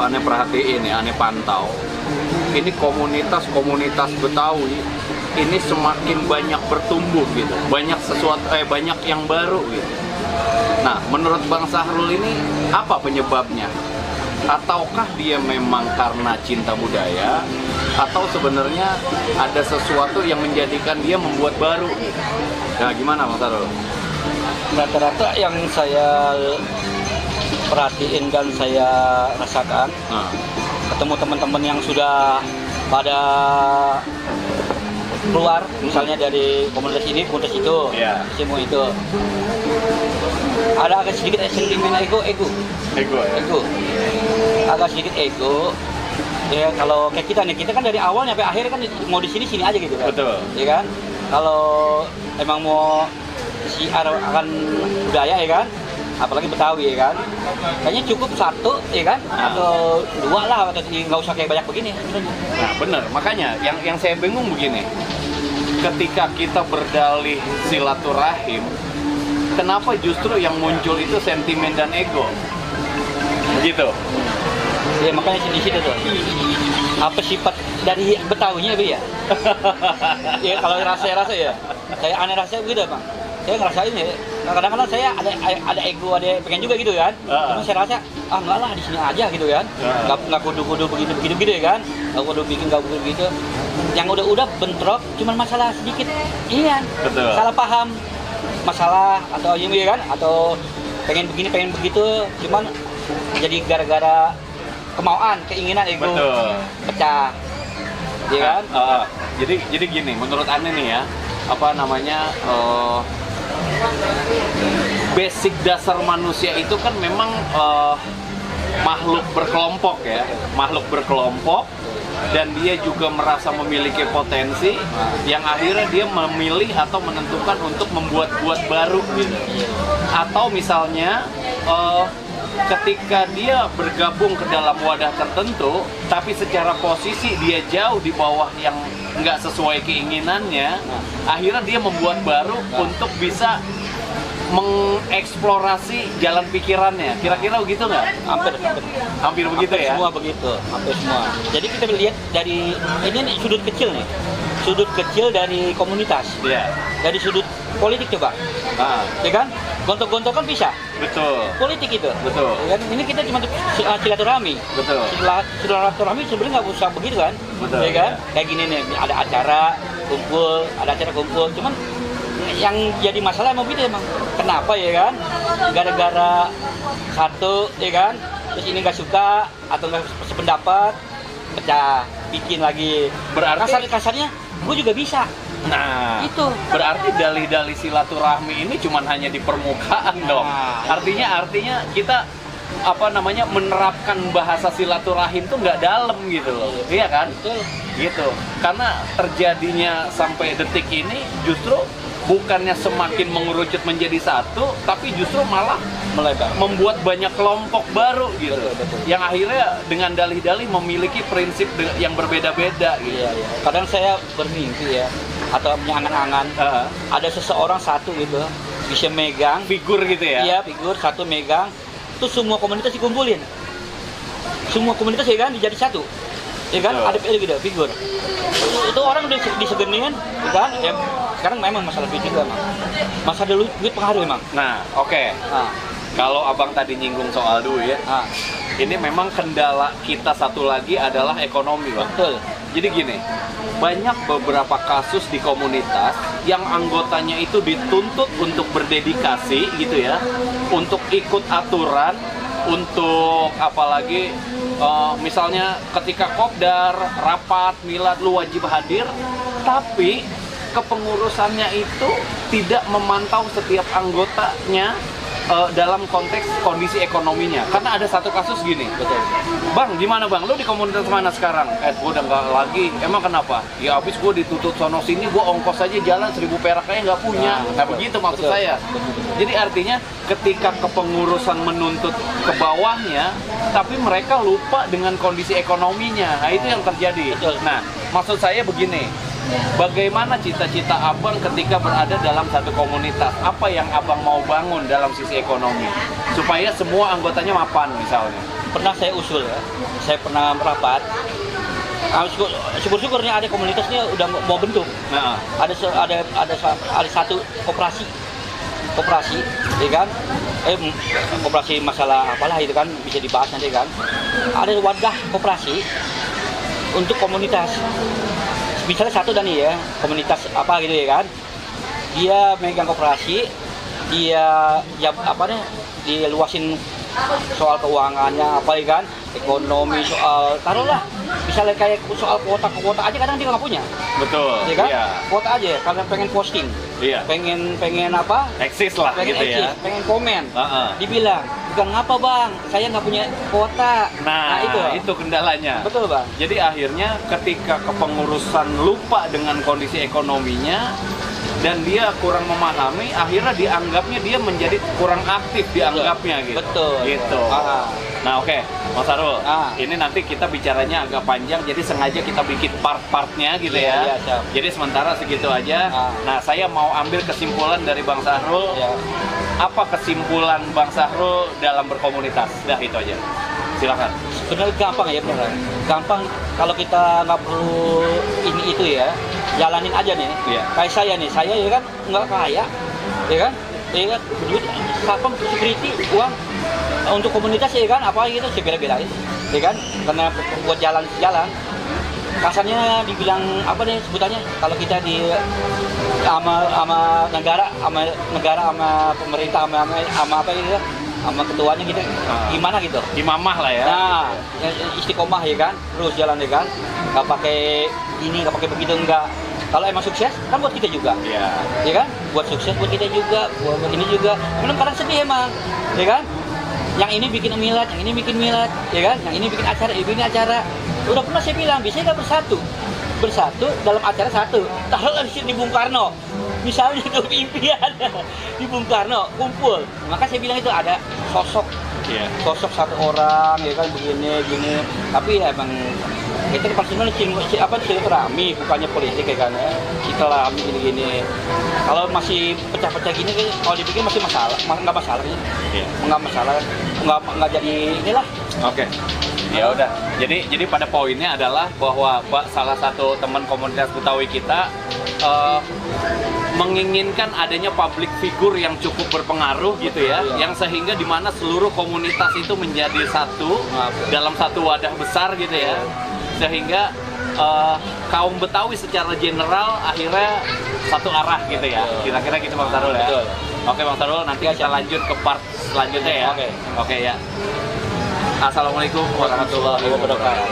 aneh perhatiin ya, aneh pantau, ini komunitas Betawi ini semakin banyak bertumbuh gitu, banyak yang baru gitu. Nah, menurut Bang Sahrul ini apa penyebabnya? Ataukah dia memang karena cinta budaya, atau sebenarnya ada sesuatu yang menjadikan dia membuat baru? Nah, gimana Bang Sahrul? Rata-rata yang saya perhatiin dan saya rasakan, ketemu teman-teman yang sudah pada keluar, misalnya dari komunitas ini, komunitas itu, semua itu ada agak sedikit sentimen ego, agak sedikit ego. Ya kalau kayak kita nih, kita kan dari awal sampai akhir kan mau di sini aja gitu kan. Betul. Ya kan? Kalau emang mau siar akan budaya ya kan, apalagi Betawi ya kan, kayaknya cukup satu ya kan, atau dua lah, atau nggak usah kayak banyak begini. Nah benar, makanya yang saya bingung begini, ketika kita berdalih silaturahim, kenapa justru yang muncul itu sentimen dan ego? Begitu. Ya makanya di situ tuh. Apa sifat dari Betawinya ya? Ya kalau rasa ya, saya aneh rasa begitu Bang. Saya ngerasain ya, kadang-kadang saya ada ego, ada pengen juga gitu kan. Cuma saya rasa, enggak lah di sini aja gitu kan. Nggak kudu begitu ya kan. Nggak kudu bikin begitu. Yang udah bentrok, cuma masalah sedikit. Iya. Betul. Salah paham masalah atau ya kan, atau pengen begini pengen begitu, cuman jadi gara-gara kemauan, keinginan ego. Betul. Pecah. Iya kan? Jadi gini, menurut Anda nih ya, apa namanya, basic dasar manusia itu kan memang makhluk berkelompok ya, dan dia juga merasa memiliki potensi yang akhirnya dia memilih atau menentukan untuk membuat baru gitu. Atau misalnya ketika dia bergabung ke dalam wadah tertentu, tapi secara posisi dia jauh di bawah yang nggak sesuai keinginannya, akhirnya dia membuat baru untuk bisa mengeksplorasi jalan pikirannya. Kira-kira begitu nggak? Hampir begitu ya? Semua begitu, hampir semua. Jadi kita lihat dari ini nih, sudut kecil dari komunitas. Iya. Dari sudut politik coba. Ya kan? Gontok-gontokan bisa. Betul. Politik itu. Betul. Ya kan? Ini kita cuma silaturahmi. Betul. Silaturahmi sebenarnya nggak usah begitu kan? Betul. Ya kan? Kayak gini nih, ada acara kumpul, cuman yang jadi masalah emang gitu emang. Kenapa ya kan? Gara-gara satu ya kan, terus ini nggak suka atau nggak sependapat, pecah, bikin lagi. Berarti kasarnya gue juga bisa. Nah, itu berarti dalih-dalih silaturahmi ini cuman hanya di permukaan dong. Artinya kita menerapkan bahasa silaturahim tuh nggak dalam gitu loh. Iya kan? Betul. Gitu. Karena terjadinya sampai detik ini justru bukannya semakin mengerucut menjadi satu, tapi justru malah melebar, membuat banyak kelompok baru gitu. Betul. Yang akhirnya dengan dalih-dalih memiliki prinsip yang berbeda-beda gitu. Iya. Kadang saya bermimpi ya, atau punya angan-angan, ada seseorang satu gitu bisa megang figur gitu ya. Iya, figur satu megang, itu semua komunitas dikumpulin. Semua komunitas ya kan dijadi satu. Ya kan, ada gitu figur. Itu orang udah disegenin, ya kan? Ya, sekarang memang masalah duit juga, Bang. Masalah duit pengaruh emang. Nah, oke. Kalau Abang tadi nyinggung soal duit, ini memang kendala kita satu lagi adalah ekonomi, Bang. Betul. Jadi gini, banyak beberapa kasus di komunitas yang anggotanya itu dituntut untuk berdedikasi gitu ya, untuk ikut aturan, untuk apalagi misalnya ketika kopdar, rapat, milad, lu wajib hadir, tapi kepengurusannya itu tidak memantau setiap anggotanya dalam konteks kondisi ekonominya. Karena ada satu kasus gini. Betul. Bang, gimana bang? Lu di komunitas mana sekarang? Gue udah nggak lagi. Emang kenapa? Ya habis gue dituntut sono sini, gue ongkos aja jalan 1.000 perak aja nggak punya. Nah begitu maksud saya. Jadi artinya ketika kepengurusan menuntut ke bawahnya, tapi mereka lupa dengan kondisi ekonominya. Nah itu yang terjadi. Nah maksud saya begini. Bagaimana cita-cita abang ketika berada dalam satu komunitas? Apa yang abang mau bangun dalam sisi ekonomi? Supaya semua anggotanya mapan misalnya. pernah saya usul ya, saya pernah merapat. Syukur-syukurnya ada komunitasnya udah mau bentuk. Nah, Ada satu koperasi, ya kan? Koperasi masalah apalah itu kan bisa dibahas nanti kan. Ada wadah koperasi untuk komunitas. Misalnya satu dan ya komunitas apa gitu ya kan? Dia megang koperasi, dia ya apa nih? Dia luasin soal keuangannya apa ya kan? Ekonomi soal taruhlah misalnya kayak soal kuota aja kadang dia nggak punya. betul. Ya kan? Iya. Kuota aja karena pengen posting. Iya. pengen apa? Eksis lah Pengen gitu eksis, ya. pengen komen. Heeh. Dibilang, bukan ngapa bang, saya nggak punya kuota. Nah, itu itu kendalanya. betul bang. Jadi akhirnya ketika kepengurusan lupa dengan kondisi ekonominya dan dia kurang memahami, akhirnya dianggapnya dia menjadi kurang aktif dianggapnya gitu. Betul. Gitu. Ah. Nah, oke, Mas Sarul. Ah. Ini nanti kita bicaranya agak panjang, jadi sengaja kita bikin part-partnya gitu Iya, ya. iya, siap. Jadi sementara segitu aja. Ah. Nah, saya mau ambil kesimpulan dari Bang Sahrul. Ya. Apa kesimpulan Bang Sahrul dalam berkomunitas? Dah itu aja. Silakan. Sebenarnya gampang ya benar. Gampang kalau kita nggak perlu ini itu ya, jalanin aja nih. Iya. Kayak saya nih, saya ya kan nggak kaya, ya kan? Ya kan, duit satpam security uang untuk komunitas ya kan, apa gitu saya bela-belain, ya kan? Karena buat jalan kasarnya dibilang apa nih sebutannya kalau kita di sama negara sama pemerintah sama apa gitu sama ketuanya gitu gimana gitu. Imamah lah ya. Nah, istiqomah ya kan, terus jalan ya kan, nggak pakai ini, nggak pakai begitu enggak. Kalau emang sukses kan buat kita juga, Iya. ya kan? Buat sukses buat kita juga, buat ini juga. Memang kadang sedih emang, ya kan? Yang ini bikin milad, yang ini bikin milad, ya kan? Yang ini bikin acara, ini bikin acara. Udah pernah saya bilang, bisa nggak bersatu dalam acara satu. Taruhlah di Bung Karno, misalnya itu impian di Bung Karno kumpul. Maka saya bilang itu ada sosok satu orang ya kan begini gini, tapi ya emang kita pasti silaturahmi bukannya politik ya kan ya, silaturahmi gini kalau masih pecah-pecah gini kalau dipikir masih nggak masalah ya. nggak jadi inilah. Oke. Ya udah. Jadi pada poinnya adalah bahwa salah satu teman komunitas Betawi kita menginginkan adanya public figure yang cukup berpengaruh gitu ya, yang sehingga dimana seluruh komunitas itu menjadi satu dalam satu wadah besar gitu ya, sehingga kaum Betawi secara general akhirnya satu arah gitu ya. Kira-kira gitu Bang Sarul ya. Betul. Oke Bang Sarul, nanti kita lanjut ke part selanjutnya ya. Oke. Oke ya. Assalamualaikum warahmatullahi wabarakatuh.